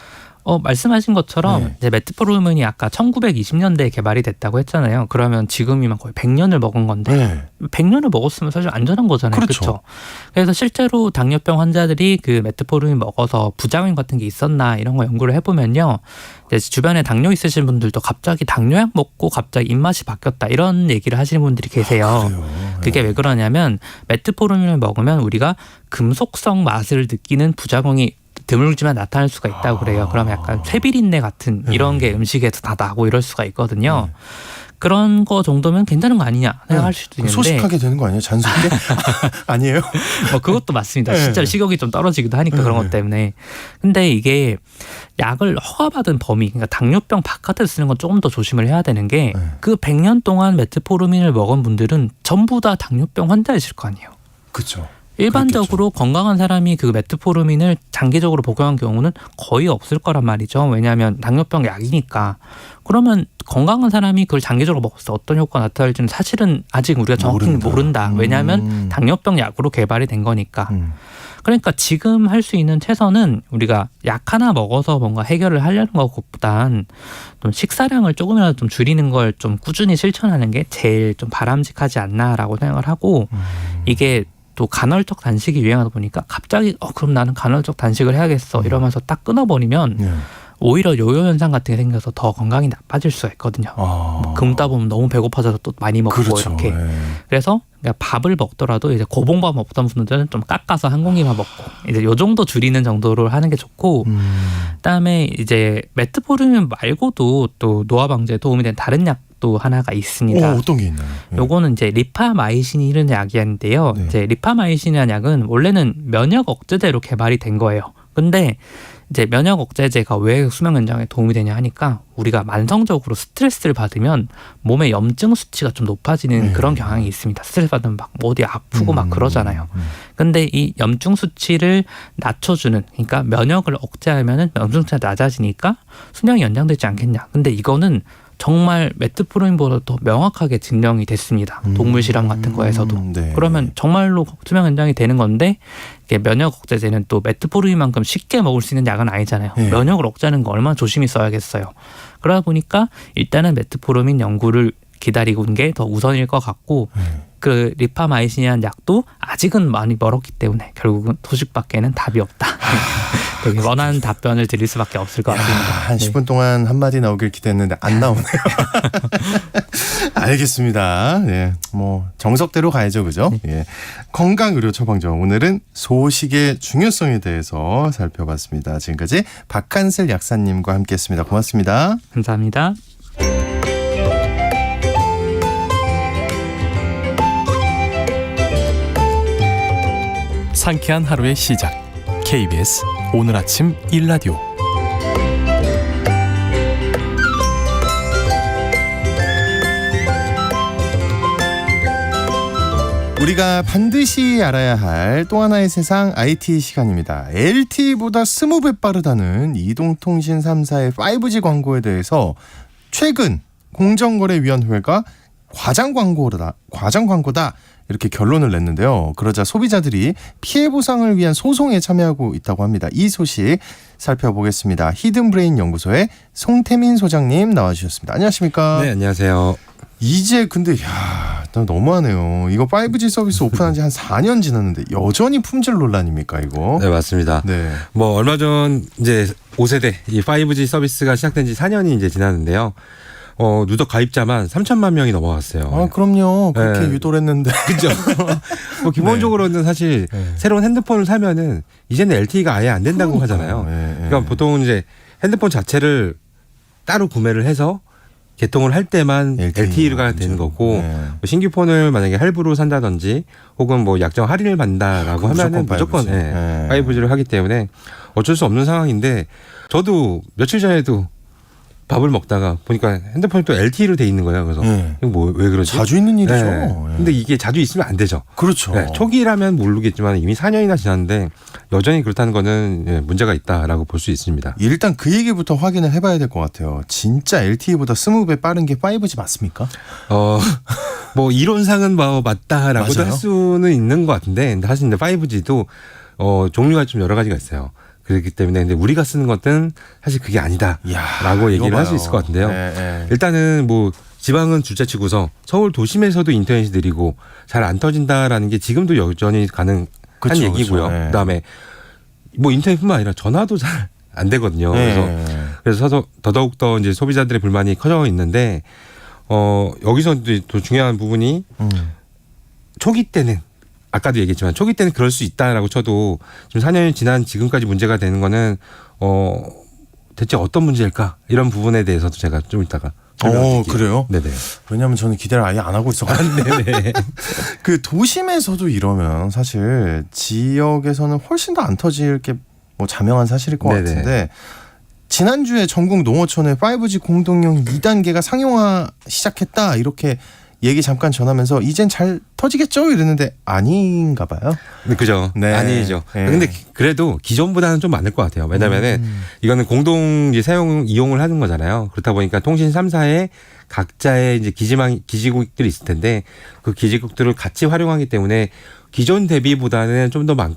[SPEAKER 5] 말씀하신 것처럼
[SPEAKER 2] 네.
[SPEAKER 5] 이제 메트포르민이 아까 1920년대에 개발이 됐다고 했잖아요. 그러면 지금이면 거의 100년을 먹은 건데 100년을 먹었으면 사실 안전한 거잖아요. 그렇죠. 그래서 실제로 당뇨병 환자들이 그 메트포르민 먹어서 부작용 같은 게 있었나 이런 거 연구를 해보면요. 이제 주변에 당뇨 있으신 분들도 갑자기 당뇨약 먹고 갑자기 입맛이 바뀌었다 이런 얘기를 하시는 분들이 계세요. 그게 왜 그러냐면 메트포르민을 먹으면 우리가 금속성 맛을 느끼는 부작용이 드물지만 나타날 수가 있다고 그래요. 그러면 약간 쇠비린내 같은 이런 게 음식에서 다 나고 이럴 수가 있거든요. 그런 거 정도면 괜찮은 거 아니냐 생각할 수도 있는데
[SPEAKER 2] 소식하게 되는 거 아니에요? 잔소리? 아니에요?
[SPEAKER 5] 그것도 맞습니다. 진짜로 식욕이 좀 떨어지기도 하니까 그런 것 때문에. 근데 이게 약을 허가받은 범위, 그러니까 당뇨병 바깥에서 쓰는 건 조금 더 조심을 해야 되는 게 그 100년 동안 메트포르민을 먹은 분들은 전부 다 당뇨병 환자이실 거 아니에요.
[SPEAKER 2] 그렇죠.
[SPEAKER 5] 일반적으로 건강한 사람이 그 메트포르민을 장기적으로 복용한 경우는 거의 없을 거란 말이죠. 왜냐하면 당뇨병 약이니까. 그러면 건강한 사람이 그걸 장기적으로 먹었을 때 어떤 효과가 나타날지는 사실은 아직 우리가 정확히 모른다. 왜냐하면 당뇨병 약으로 개발이 된 거니까. 그러니까 지금 할 수 있는 최선은 우리가 약 하나 먹어서 뭔가 해결을 하려는 것보단 좀 식사량을 조금이라도 좀 줄이는 걸 좀 꾸준히 실천하는 게 제일 좀 바람직하지 않나라고 생각을 하고 이게 또 간헐적 단식이 유행하다 보니까 갑자기 그럼 나는 간헐적 단식을 해야겠어 이러면서 딱 끊어버리면 오히려 요요 현상 같은 게 생겨서 더 건강이 나빠질 수가 있거든요. 굶다 보면 너무 배고파져서 또 많이 먹고 이렇게. 그래서 그러니까 밥을 먹더라도 이제 고봉밥 먹던 분들은 좀 깎아서 한 공기만 먹고 이제 요 정도 줄이는 정도로 하는 게 좋고 그다음에 이제 메트포르민 말고도 또 노화 방지에 도움이 되는 다른 약 또 하나가 있습니다.
[SPEAKER 2] 어떤 게 있나요?
[SPEAKER 5] 요거는 이제 리파마이신이라는 약인데요. 이제 리파마이신이라는 약은 원래는 면역 억제제로 개발이 된 거예요. 근데 이제 면역 억제제가 왜 수명 연장에 도움이 되냐 하니까 우리가 만성적으로 스트레스를 받으면 몸의 염증 수치가 좀 높아지는 그런 경향이 있습니다. 스트레스 받으면 막 어디 아프고 막 그러잖아요. 근데 이 염증 수치를 낮춰주는, 그러니까 면역을 억제하면은 염증 수치가 낮아지니까 수명이 연장되지 않겠냐. 근데 이거는 정말 메트포르민보다 더 명확하게 증명이 됐습니다. 동물 실험 같은 거에서도.
[SPEAKER 2] 네.
[SPEAKER 5] 그러면 정말로 투명 현장이 되는 건데 이게 면역 억제제는 또 메트포르민만큼 쉽게 먹을 수 있는 약은 아니잖아요.
[SPEAKER 2] 네.
[SPEAKER 5] 면역을 억제하는 거 얼마나 조심히 써야겠어요. 그러다 보니까 일단은 메트포르민 연구를 기다리고 있는 게 더 우선일 것 같고 그 리파마이신이라는 약도 아직은 많이 멀었기 때문에 결국은 소식밖에는 답이 없다. 되게 원하는 답변을 드릴 수밖에 없을 것 같습니다.
[SPEAKER 2] 한 10분 동안 한마디 나오길 기대했는데 안 나오네요. 알겠습니다. 예, 뭐 정석대로 가야죠, 그죠? 예. 건강의료 처방전 오늘은 소식의 중요성에 대해서 살펴봤습니다. 지금까지 박한슬 약사님과 함께했습니다. 고맙습니다.
[SPEAKER 5] 감사합니다.
[SPEAKER 1] 상쾌한 하루의 시작. KBS 오늘 아침 1라디오.
[SPEAKER 2] 우리가 반드시 알아야 할 또 하나의 세상 IT 시간입니다. LTE보다 20배 빠르다는 이동통신 3사의 5G 광고에 대해서 최근 공정거래위원회가 과장 광고다 이렇게 결론을 냈는데요. 그러자 소비자들이 피해 보상을 위한 소송에 참여하고 있다고 합니다. 이 소식 살펴보겠습니다. 히든브레인 연구소의 송태민 소장님 나와주셨습니다. 안녕하십니까?
[SPEAKER 6] 네, 안녕하세요.
[SPEAKER 2] 이제 근데 너무하네요. 이거 5G 서비스 오픈한 지 한 4년 지났는데 여전히 품질 논란입니까 이거?
[SPEAKER 6] 네, 맞습니다.
[SPEAKER 2] 네.
[SPEAKER 6] 뭐 얼마 전 이제 5세대 이 5G 서비스가 시작된 지 4년이 이제 지났는데요. 누적 가입자만 3천만 명이 넘어갔어요.
[SPEAKER 2] 아, 그럼요. 그렇게
[SPEAKER 6] 네.
[SPEAKER 2] 유도를 했는데.
[SPEAKER 6] 그죠? 뭐 기본적으로는 사실 새로운 핸드폰을 사면은 이제는 LTE가 아예 안 된다고 하잖아요. 그러니까 보통은 이제 핸드폰 자체를 따로 구매를 해서 개통을 할 때만 LTE가 되는 거고 뭐 신규 폰을 만약에 할부로 산다든지 혹은 뭐 약정 할인을 받는다라고 하면은 무조건 5G를 하기 때문에 어쩔 수 없는 상황인데 저도 며칠 전에도 밥을 먹다가 보니까 핸드폰이 또 LTE로 돼 있는 거예요. 그래서 이거 뭐 왜 그러지?
[SPEAKER 2] 자주 있는 일이죠.
[SPEAKER 6] 근데 이게 자주 있으면 안 되죠.
[SPEAKER 2] 그렇죠.
[SPEAKER 6] 초기라면 모르겠지만 이미 4년이나 지났는데 여전히 그렇다는 거는 문제가 있다라고 볼 수 있습니다.
[SPEAKER 2] 일단 그 얘기부터 확인을 해봐야 될 것 같아요. 진짜 LTE보다 20배 빠른 게 5G 맞습니까?
[SPEAKER 6] 뭐 이론상은 뭐 맞다라고도
[SPEAKER 2] 맞아요?
[SPEAKER 6] 할 수는 있는 것 같은데 사실 근데 5G도 종류가 좀 여러 가지가 있어요. 그렇기 때문에 근데 우리가 쓰는 것은 사실 그게 아니다라고 얘기를 할 수 있을 것 같은데요. 일단은 뭐 지방은 둘째치고서 서울 도심에서도 인터넷이 느리고 잘 안 터진다라는 게 지금도 여전히 가능한 얘기고요. 그다음에 뭐 인터넷뿐만 아니라 전화도 잘 안 되거든요. 그래서 더더욱 더 이제 소비자들의 불만이 커져 있는데 여기서 또 중요한 부분이 초기 때는 아까도 얘기했지만 초기 때는 그럴 수 있다라고 쳐도 지금 4년이 지난 지금까지 문제가 되는 거는 대체 어떤 문제일까 이런 부분에 대해서도 제가 좀 이따가 설명드릴게요.
[SPEAKER 2] 그래요?
[SPEAKER 6] 네네.
[SPEAKER 2] 왜냐하면 저는 기대를 아예 안 하고 있어가지고.
[SPEAKER 6] 네네.
[SPEAKER 2] 그 도심에서도 이러면 사실 지역에서는 훨씬 더 안 터질 게 뭐 자명한 사실일 것
[SPEAKER 6] 네네.
[SPEAKER 2] 같은데 지난주에 전국 농어촌에 5G 공동용 2단계가 상용화 시작했다 이렇게 얘기 잠깐 전하면서 이젠 잘 터지겠죠 이랬는데 아닌가 봐요.
[SPEAKER 6] 그죠.
[SPEAKER 2] 네.
[SPEAKER 6] 아니죠.
[SPEAKER 2] 네.
[SPEAKER 6] 근데 그래도 기존보다는 좀 많을 것 같아요. 왜냐면은 이거는 공동 이제 이용을 하는 거잖아요. 그렇다 보니까 통신 3사의 각자의 이제 기지국들이 있을 텐데 그 기지국들을 같이 활용하기 때문에 기존 대비보다는 좀 더 뭐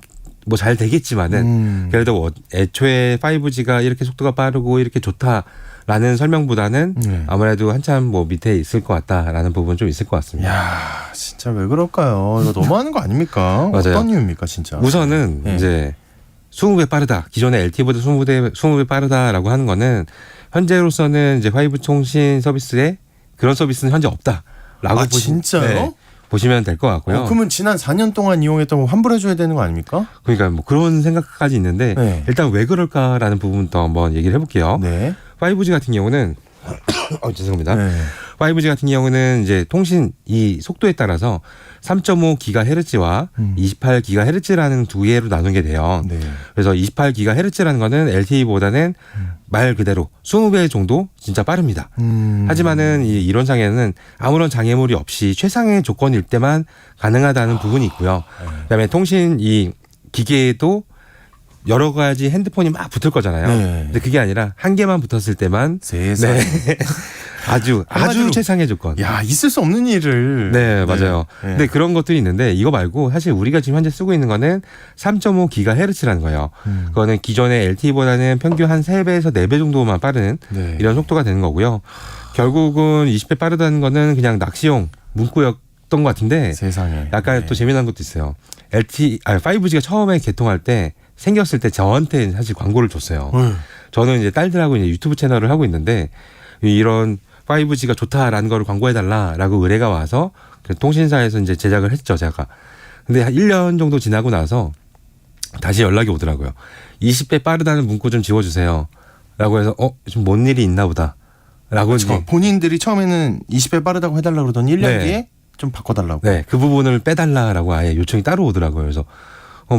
[SPEAKER 6] 잘 되겠지만은 그래도 애초에 5G가 이렇게 속도가 빠르고 이렇게 좋다라는 설명보다는 아무래도 한참 뭐 밑에 있을 것 같다라는 부분 좀 있을 것 같습니다.
[SPEAKER 2] 야, 진짜 왜 그럴까요? 이거 너무하는 거 아닙니까?
[SPEAKER 6] 맞아요.
[SPEAKER 2] 어떤 이유입니까, 진짜?
[SPEAKER 6] 우선은 이제 20배 빠르다. 기존의 LTE보다 20배 빠르다라고 하는 거는 현재로서는 이제 5G 통신 서비스에 그런 서비스는 현재 없다라고
[SPEAKER 2] 진짜요?
[SPEAKER 6] 보시면 될 것 같고요.
[SPEAKER 2] 그러면 지난 4년 동안 이용했던 거 환불해줘야 되는 거 아닙니까?
[SPEAKER 6] 그러니까 뭐 그런 생각까지 있는데 일단 왜 그럴까라는 부분부터 한번 얘기를 해볼게요. 5G 같은 경우는 죄송합니다. 5G 같은 경우는 이제 통신 이 속도에 따라서 3.5GHz와 28GHz라는 두 개로 나누게 돼요. 그래서 28GHz라는 거는 LTE보다는 말 그대로 20배 정도 진짜 빠릅니다. 하지만은 이 이론상에는 아무런 장애물이 없이 최상의 조건일 때만 가능하다는 부분이 있고요. 그다음에 통신 이 기계에도 여러 가지 핸드폰이 막 붙을 거잖아요.
[SPEAKER 2] 네.
[SPEAKER 6] 근데 그게 아니라 한 개만 붙었을 때만
[SPEAKER 2] 세상에.
[SPEAKER 6] 아주
[SPEAKER 2] 한마디로
[SPEAKER 6] 최상의 조건.
[SPEAKER 2] 야, 있을 수 없는 일을.
[SPEAKER 6] 네, 맞아요.
[SPEAKER 2] 네.
[SPEAKER 6] 근데 그런 것들이 있는데 이거 말고 사실 우리가 지금 현재 쓰고 있는 거는 3.5GHz라는 거예요. 그거는 기존의 LTE보다는 평균 한 3배에서 4배 정도만 빠른
[SPEAKER 2] 네.
[SPEAKER 6] 이런 속도가 되는 거고요. 결국은 20배 빠르다는 거는 그냥 낚시용 문구였던 것 같은데
[SPEAKER 2] 세상에.
[SPEAKER 6] 약간
[SPEAKER 2] 네.
[SPEAKER 6] 또 재미난 것도 있어요. 5G가 처음에 개통할 때 생겼을 때 저한테 사실 광고를 줬어요. 저는 이제 딸들하고 이제 유튜브 채널을 하고 있는데 이런 5G가 좋다라는 걸 광고해달라라고 의뢰가 와서 통신사에서 이제 제작을 했죠, 제가. 근데 한 1년 정도 지나고 나서 다시 연락이 오더라고요. 20배 빠르다는 문구 좀 지워주세요. 라고 해서, 좀 뭔 일이 있나 보다. 라고 이제.
[SPEAKER 2] 본인들이 처음에는 20배 빠르다고 해달라고 그러더니 1년
[SPEAKER 6] 네.
[SPEAKER 2] 뒤에 좀 바꿔달라고.
[SPEAKER 6] 네, 그 부분을 빼달라라고 아예 요청이 따로 오더라고요. 그래서,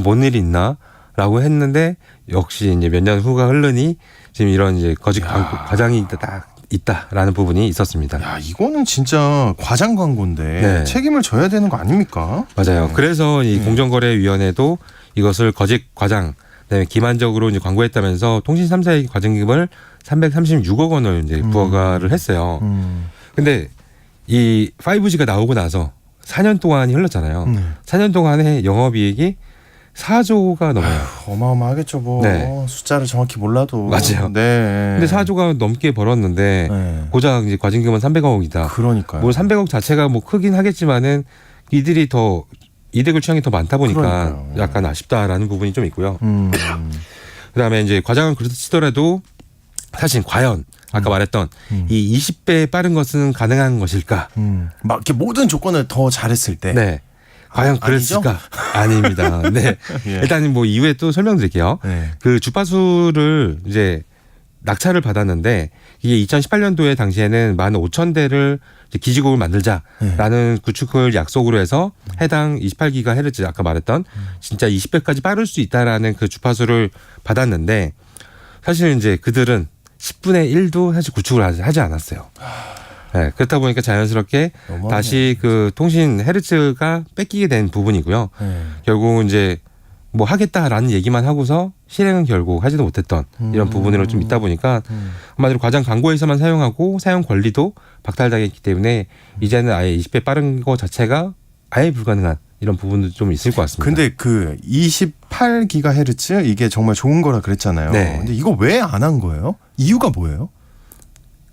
[SPEAKER 6] 뭔 일이 있나? 라고 했는데, 역시 이제 몇 년 후가 흐르니, 지금 이런 이제 거짓 과장이 딱 있다라는 부분이 있었습니다.
[SPEAKER 2] 야, 이거는 진짜 과장 광고인데
[SPEAKER 6] 네.
[SPEAKER 2] 책임을 져야 되는 거 아닙니까?
[SPEAKER 6] 맞아요.
[SPEAKER 2] 네.
[SPEAKER 6] 그래서 이 공정거래위원회도 이것을 거짓 과장, 그다음에 기만적으로 이제 광고했다면서 통신 3사의 과징금을 336억 원을 이제 부과를 했어요. 근데 이 5G가 나오고 나서 4년 동안이 흘렀잖아요. 4년 동안의 영업이익이 4조가 넘어요.
[SPEAKER 2] 어마어마하겠죠, 뭐.
[SPEAKER 6] 네.
[SPEAKER 2] 숫자를 정확히 몰라도.
[SPEAKER 6] 맞아요.
[SPEAKER 2] 네.
[SPEAKER 6] 근데 4조가 넘게 벌었는데
[SPEAKER 2] 네.
[SPEAKER 6] 고작 이제 과징금은 300억이다.
[SPEAKER 2] 그러니까요.
[SPEAKER 6] 뭐 300억 자체가 뭐 크긴 하겠지만은 이들이 더 이득을 취향이 더 많다 보니까
[SPEAKER 2] 그러니까요.
[SPEAKER 6] 약간 아쉽다라는 부분이 좀 있고요.
[SPEAKER 2] 음.
[SPEAKER 6] 그다음에 이제 과장은 그렇다 치더라도 사실 과연 아까 말했던 이 20배 빠른 것은 가능한 것일까?
[SPEAKER 2] 막 이렇게 모든 조건을 더 잘했을 때.
[SPEAKER 6] 네. 과연 그랬을까? 아닙니다. 네.
[SPEAKER 2] 예.
[SPEAKER 6] 일단 뭐 이후에 또 설명드릴게요.
[SPEAKER 2] 네.
[SPEAKER 6] 그 주파수를 이제 낙찰을 받았는데 이게 2018년도에 당시에는 15,000대를 기지국을 만들자라는 구축을 약속으로 해서 해당 28GHz 아까 말했던 진짜 20배까지 빠를 수 있다라는 그 주파수를 받았는데 사실 이제 그들은 10분의 1도 사실 구축을 하지 않았어요. 네, 그렇다 보니까 자연스럽게
[SPEAKER 2] 너무하네.
[SPEAKER 6] 다시 그 통신 헤르츠가 뺏기게 된 부분이고요.
[SPEAKER 2] 네.
[SPEAKER 6] 결국 이제 뭐 하겠다라는 얘기만 하고서 실행은 결국 하지도 못했던 이런 부분으로 좀 있다 보니까 한마디로 과장 광고에서만 사용하고 사용 권리도 박탈당했기 때문에 이제는 아예 20배 빠른 거 자체가 아예 불가능한 이런 부분도 좀 있을 것 같습니다.
[SPEAKER 2] 근데 그 28GHz 이게 정말 좋은 거라 그랬잖아요.
[SPEAKER 6] 네.
[SPEAKER 2] 근데 이거 왜 안 한 거예요? 이유가 뭐예요?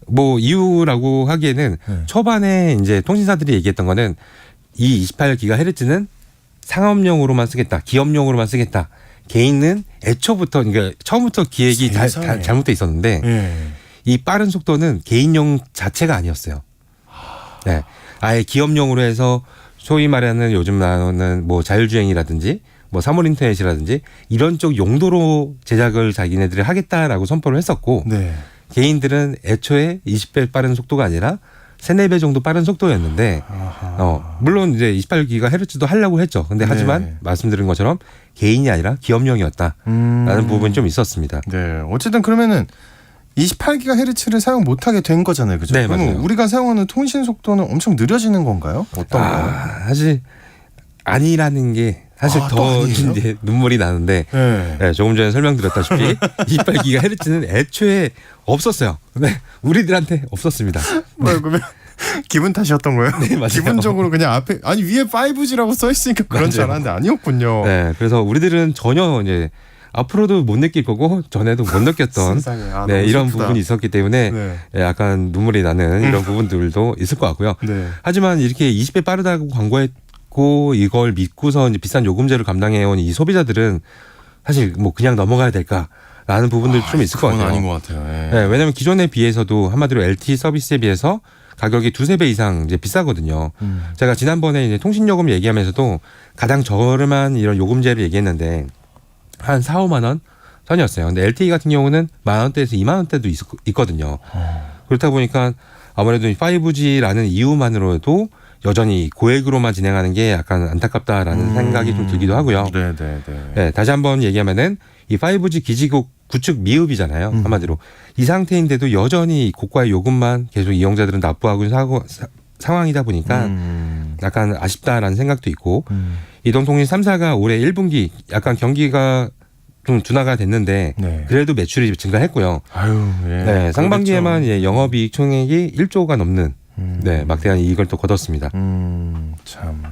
[SPEAKER 6] 뭐 이유라고 하기에는
[SPEAKER 2] 네.
[SPEAKER 6] 초반에 이제 통신사들이 얘기했던 거는 이 28GHz는 상업용으로만 쓰겠다, 기업용으로만 쓰겠다. 개인은 애초부터 그러니까 처음부터 기획이 잘못돼 있었는데
[SPEAKER 2] 예.
[SPEAKER 6] 이 빠른 속도는 개인용 자체가 아니었어요. 네, 아예 기업용으로 해서 소위 말하는 요즘 나오는 뭐 자율주행이라든지 뭐 사물 인터넷이라든지 이런 쪽 용도로 제작을 자기네들이 하겠다라고 선포를 했었고
[SPEAKER 2] 네.
[SPEAKER 6] 개인들은 애초에 20배 빠른 속도가 아니라 3, 4배 정도 빠른 속도였는데 물론 이제 28GHz도 하려고 했죠. 근데 하지만
[SPEAKER 2] 네.
[SPEAKER 6] 말씀드린 것처럼 개인이 아니라 기업용이었다라는 부분이 좀 있었습니다.
[SPEAKER 2] 네. 어쨌든 그러면은 28GHz를 사용 못하게 된 거잖아요. 그죠?
[SPEAKER 6] 네,
[SPEAKER 2] 그러면
[SPEAKER 6] 맞아요.
[SPEAKER 2] 우리가 사용하는 통신 속도는 엄청 느려지는 건가요? 어떤가요?
[SPEAKER 6] 사실 아니라는 게 사실
[SPEAKER 2] 또
[SPEAKER 6] 더
[SPEAKER 2] 아니에요?
[SPEAKER 6] 이제 눈물이 나는데
[SPEAKER 2] 네.
[SPEAKER 6] 네, 조금 전에 설명드렸다시피 28GHz는 애초에 없었어요. 네, 우리들한테 없었습니다.
[SPEAKER 2] 뭐야, 그러면 기분 탓이었던 거예요?
[SPEAKER 6] 네, 맞아요.
[SPEAKER 2] 기분적으로 그냥 앞에 아니 위에 5G라고 써 있으니까 그런 줄
[SPEAKER 6] 맞아요.
[SPEAKER 2] 알았는데 아니었군요.
[SPEAKER 6] 네, 그래서 우리들은 전혀 이제 앞으로도 못 느낄 거고 전에도 못 느꼈던
[SPEAKER 2] 세상에. 아,
[SPEAKER 6] 네,
[SPEAKER 2] 너무
[SPEAKER 6] 이런
[SPEAKER 2] 슬프다.
[SPEAKER 6] 부분이 있었기 때문에
[SPEAKER 2] 네.
[SPEAKER 6] 약간 눈물이 나는 이런 부분들도 있을 것 같고요.
[SPEAKER 2] 네.
[SPEAKER 6] 하지만 이렇게 20배 빠르다고 광고했고 이걸 믿고서 이제 비싼 요금제를 감당해온 이 소비자들은 사실 뭐 그냥 넘어가야 될까라는 부분들 좀 있을 것
[SPEAKER 2] 그건
[SPEAKER 6] 같아요.
[SPEAKER 2] 아닌 것 같아요. 예.
[SPEAKER 6] 네, 왜냐하면 기존에 비해서도 한마디로 LTE 서비스에 비해서 가격이 2-3배 이상 이제 비싸거든요. 제가 지난번에 이제 통신요금 얘기하면서도 가장 저렴한 이런 요금제를 얘기했는데 한 4-5만 원 선이었어요. 근데 LTE 같은 경우는 10,000원대에서 20,000원대도 있거든요. 그렇다 보니까 아무래도 5G라는 이유만으로도 여전히 고액으로만 진행하는 게 약간 안타깝다라는 생각이 좀 들기도 하고요.
[SPEAKER 2] 네.
[SPEAKER 6] 네, 다시 한번 얘기하면은 이 5G 기지국 구축 미흡이잖아요. 한마디로 이 상태인데도 여전히 고가의 요금만 계속 이용자들은 납부하고 상황이다 보니까 약간 아쉽다라는 생각도 있고 이동통신 3사가 올해 1분기 약간 경기가 좀 둔화가 됐는데
[SPEAKER 2] 네.
[SPEAKER 6] 그래도 매출이 증가했고요.
[SPEAKER 2] 아유, 예.
[SPEAKER 6] 네, 상반기에만
[SPEAKER 2] 그렇죠.
[SPEAKER 6] 예, 영업이익 총액이 1조가 넘는 네, 막대한 이익을 또 거뒀습니다.
[SPEAKER 2] 참.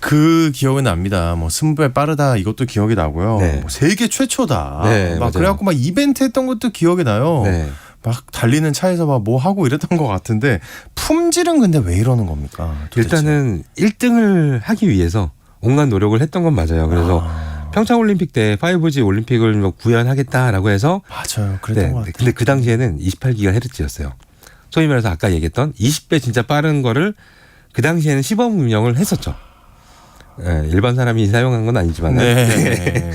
[SPEAKER 2] 그 기억은 납니다. 뭐 승부에 빠르다 이것도 기억이 나고요.
[SPEAKER 6] 네.
[SPEAKER 2] 뭐 세계 최초다.
[SPEAKER 6] 네,
[SPEAKER 2] 막
[SPEAKER 6] 맞아요.
[SPEAKER 2] 그래갖고 막 이벤트 했던 것도 기억이 나요.
[SPEAKER 6] 네.
[SPEAKER 2] 막 달리는 차에서 막 뭐 하고 이랬던 것 같은데 품질은 근데 왜 이러는 겁니까? 도대체?
[SPEAKER 6] 일단은 1등을 하기 위해서 온갖 노력을 했던 건 맞아요. 그래서 평창올림픽 때 5G 올림픽을 뭐 구현하겠다라고 해서
[SPEAKER 2] 맞아요. 그랬던
[SPEAKER 6] 네,
[SPEAKER 2] 것 같아요.
[SPEAKER 6] 근데 그 당시에는 28GHz였어요. 소위 말해서 아까 얘기했던 20배 진짜 빠른 거를 그 당시에는 시범 운영을 했었죠. 네, 일반 사람이 사용한 건 아니지만.
[SPEAKER 2] 네.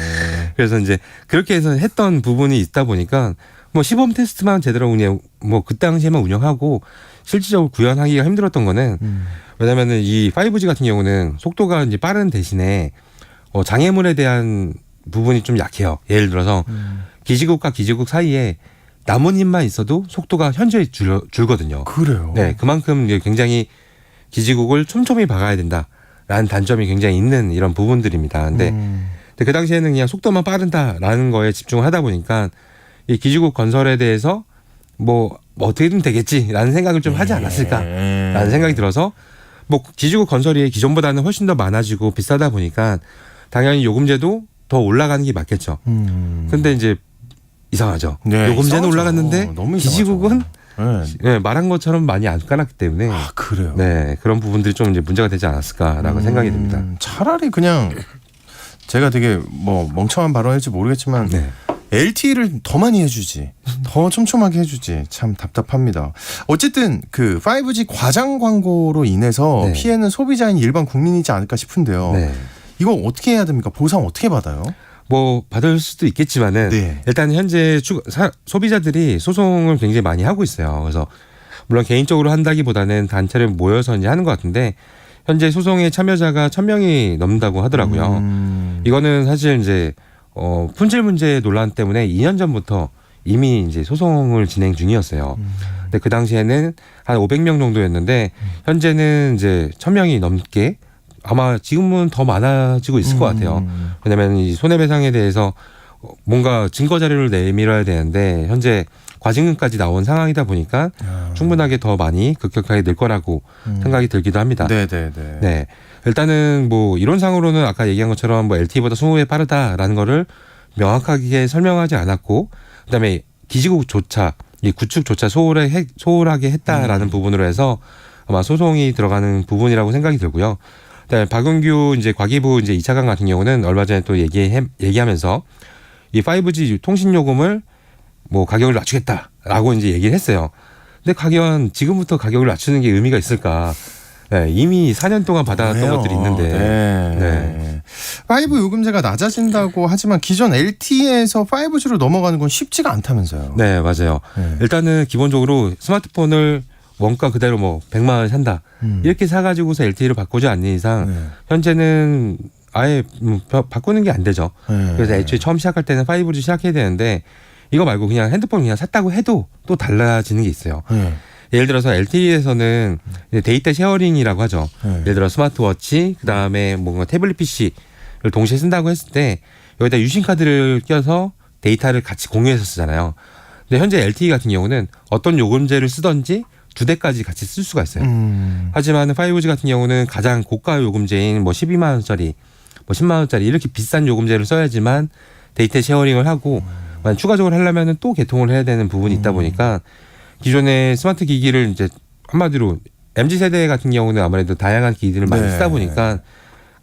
[SPEAKER 6] 그래서 이제 그렇게 해서 했던 부분이 있다 보니까 뭐 시범 테스트만 제대로 운영, 뭐 그 당시에만 운영하고 실질적으로 구현하기가 힘들었던 거는 왜냐면은 이 5G 같은 경우는 속도가 이제 빠른 대신에 장애물에 대한 부분이 좀 약해요. 예를 들어서 기지국과 기지국 사이에 나뭇잎만 있어도 속도가 현저히 줄거든요.
[SPEAKER 2] 그래요.
[SPEAKER 6] 네, 그만큼 이제 굉장히 기지국을 촘촘히 박아야 된다라는 단점이 굉장히 있는 이런 부분들입니다. 근데 그 당시에는 그냥 속도만 빠른다라는 거에 집중을 하다 보니까 이 기지국 건설에 대해서 뭐 어떻게든 되겠지라는 생각을 좀 하지 않았을까라는 생각이 들어서 뭐 기지국 건설이 기존보다는 훨씬 더 많아지고 비싸다 보니까 당연히 요금제도 더 올라가는 게 맞겠죠. 근데 이제 이상하죠.
[SPEAKER 2] 네,
[SPEAKER 6] 요금제는
[SPEAKER 2] 이상하죠.
[SPEAKER 6] 올라갔는데
[SPEAKER 2] 너무
[SPEAKER 6] 기지국은
[SPEAKER 2] 네.
[SPEAKER 6] 네, 말한 것처럼 많이 안 깔았기 때문에
[SPEAKER 2] 그래요.
[SPEAKER 6] 네, 그런 부분들이 좀 이제 문제가 되지 않았을까라고 생각이 듭니다.
[SPEAKER 2] 차라리 그냥 제가 되게 뭐 멍청한 발언일지 모르겠지만
[SPEAKER 6] 네.
[SPEAKER 2] LTE를 더 많이 해주지, 더 촘촘하게 해주지. 참 답답합니다. 어쨌든 그 5G 과장 광고로 인해서
[SPEAKER 6] 네.
[SPEAKER 2] 피해는 소비자인 일반 국민이지 않을까 싶은데요.
[SPEAKER 6] 네.
[SPEAKER 2] 이거 어떻게 해야 됩니까? 보상 어떻게 받아요?
[SPEAKER 6] 뭐 받을 수도 있겠지만은
[SPEAKER 2] 네.
[SPEAKER 6] 일단 현재 소비자들이 소송을 굉장히 많이 하고 있어요. 그래서 물론 개인적으로 한다기보다는 단체를 모여서 이제 하는 것 같은데 현재 소송의 참여자가 1,000명이 넘는다고 하더라고요. 이거는 사실 이제 품질 문제 논란 때문에 2년 전부터 이미 이제 소송을 진행 중이었어요. 근데 그 당시에는 한 500명 정도였는데 현재는 이제 1,000명이 넘게 아마 지금은 더 많아지고 있을 것 같아요. 왜냐하면 이 손해배상에 대해서 뭔가 증거 자료를 내밀어야 되는데 현재 과징금까지 나온 상황이다 보니까 충분하게 더 많이 급격하게 늘 거라고 생각이 들기도 합니다.
[SPEAKER 2] 네네네.
[SPEAKER 6] 네. 일단은 뭐 이론상으로는 아까 얘기한 것처럼 뭐 LTE보다 20배 빠르다라는 거를 명확하게 설명하지 않았고 그다음에 기지국조차 이 구축조차 소홀하게 했다라는 부분으로 해서 아마 소송이 들어가는 부분이라고 생각이 들고요. 그다음에 박은규 이제 과기부 이제 2차관 같은 경우는 얼마 전에 또 얘기하면서 이 5G 통신 요금을 뭐 가격을 낮추겠다라고 이제 얘기를 했어요. 근데 과연 지금부터 가격을 낮추는 게 의미가 있을까? 네, 이미 4년 동안 받아왔던 것들이 있는데.
[SPEAKER 2] 네. 5 요금제가 낮아진다고 하지만 기존 LTE에서 5G로 넘어가는 건 쉽지가 않다면서요.
[SPEAKER 6] 네, 맞아요.
[SPEAKER 2] 네.
[SPEAKER 6] 일단은 기본적으로 스마트폰을 원가 그대로 뭐 100만 원에 산다. 이렇게 사가지고서 LTE를 바꾸지 않는 이상 현재는 아예 바꾸는 게 안 되죠. 그래서 애초에 처음 시작할 때는 5G 시작해야 되는데 이거 말고 그냥 핸드폰 그냥 샀다고 해도 또 달라지는 게 있어요. 예를 들어서 LTE에서는 데이터 쉐어링이라고 하죠. 예를 들어 스마트워치, 그다음에 뭔가 태블릿 PC를 동시에 쓴다고 했을 때 여기다 유심카드를 껴서 데이터를 같이 공유해서 쓰잖아요. 근데 현재 LTE 같은 경우는 어떤 요금제를 쓰든지 2대까지 같이 쓸 수가 있어요. 하지만 5G 같은 경우는 가장 고가 요금제인 뭐 12만 원짜리, 뭐 10만 원짜리 이렇게 비싼 요금제를 써야지만 데이터 쉐어링을 하고 만약 추가적으로 하려면은 또 개통을 해야 되는 부분이 있다 보니까 기존의 스마트 기기를 이제 한마디로 MZ 세대 같은 경우는 아무래도 다양한 기기들을 많이 쓰다 보니까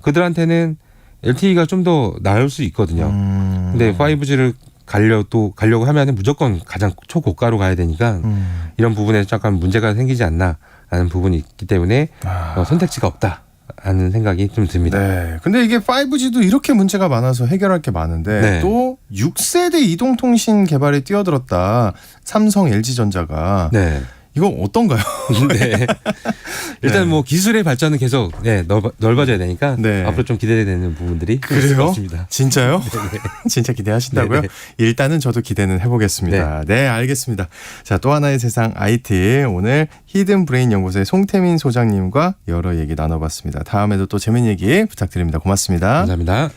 [SPEAKER 6] 그들한테는 LTE가 좀 더 나을 수 있거든요. 근데 5G를 가려고 하면은 무조건 가장 초고가로 가야 되니까 이런 부분에 약간 문제가 생기지 않나라는 부분이 있기 때문에 선택지가 없다. 하는 생각이 좀 듭니다.
[SPEAKER 2] 네. 근데 이게 5G도 이렇게 문제가 많아서 해결할 게 많은데
[SPEAKER 6] 네.
[SPEAKER 2] 또 6세대 이동통신 개발에 뛰어들었다. 삼성, LG전자가.
[SPEAKER 6] 네.
[SPEAKER 2] 이거 어떤가요?
[SPEAKER 6] 네. 일단 뭐 기술의 발전은 계속 넓어져야 되니까
[SPEAKER 2] 네.
[SPEAKER 6] 앞으로 좀 기대되는 부분들이 있을 것 같습니다.
[SPEAKER 2] 진짜요? 진짜 기대하신다고요?
[SPEAKER 6] 네네.
[SPEAKER 2] 일단은 저도 기대는 해보겠습니다. 네, 알겠습니다. 자, 또 하나의 세상 IT 오늘 히든브레인 연구소의 송태민 소장님과 여러 얘기 나눠봤습니다. 다음에도 또 재밌는 얘기 부탁드립니다. 고맙습니다.
[SPEAKER 6] 감사합니다.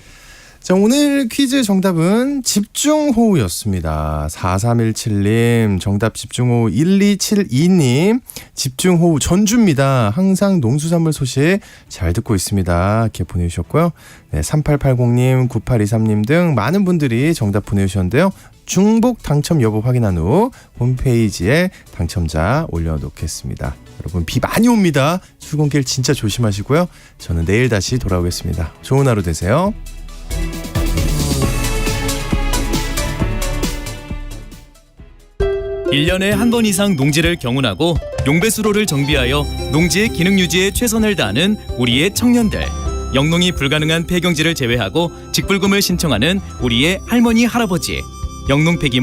[SPEAKER 2] 자, 오늘 퀴즈 정답은 집중호우였습니다. 4317님 정답 집중호우, 1272님 집중호우 전주입니다. 항상 농수산물 소식 잘 듣고 있습니다. 이렇게 보내주셨고요. 네, 3880님 9823님 등 많은 분들이 정답 보내주셨는데요. 중복 당첨 여부 확인한 후 홈페이지에 당첨자 올려놓겠습니다. 여러분 비 많이 옵니다. 출근길 진짜 조심하시고요. 저는 내일 다시 돌아오겠습니다. 좋은 하루 되세요.
[SPEAKER 7] 일 년에 한 번 이상 농지를 경운하고 용배수로를 정비하여 농지의 기능 유지에 최선을 다하는 우리의 청년들. 영농이 불가능한 폐경지를 제외하고 직불금을 신청하는 우리의 할머니 할아버지. 영농 폐기물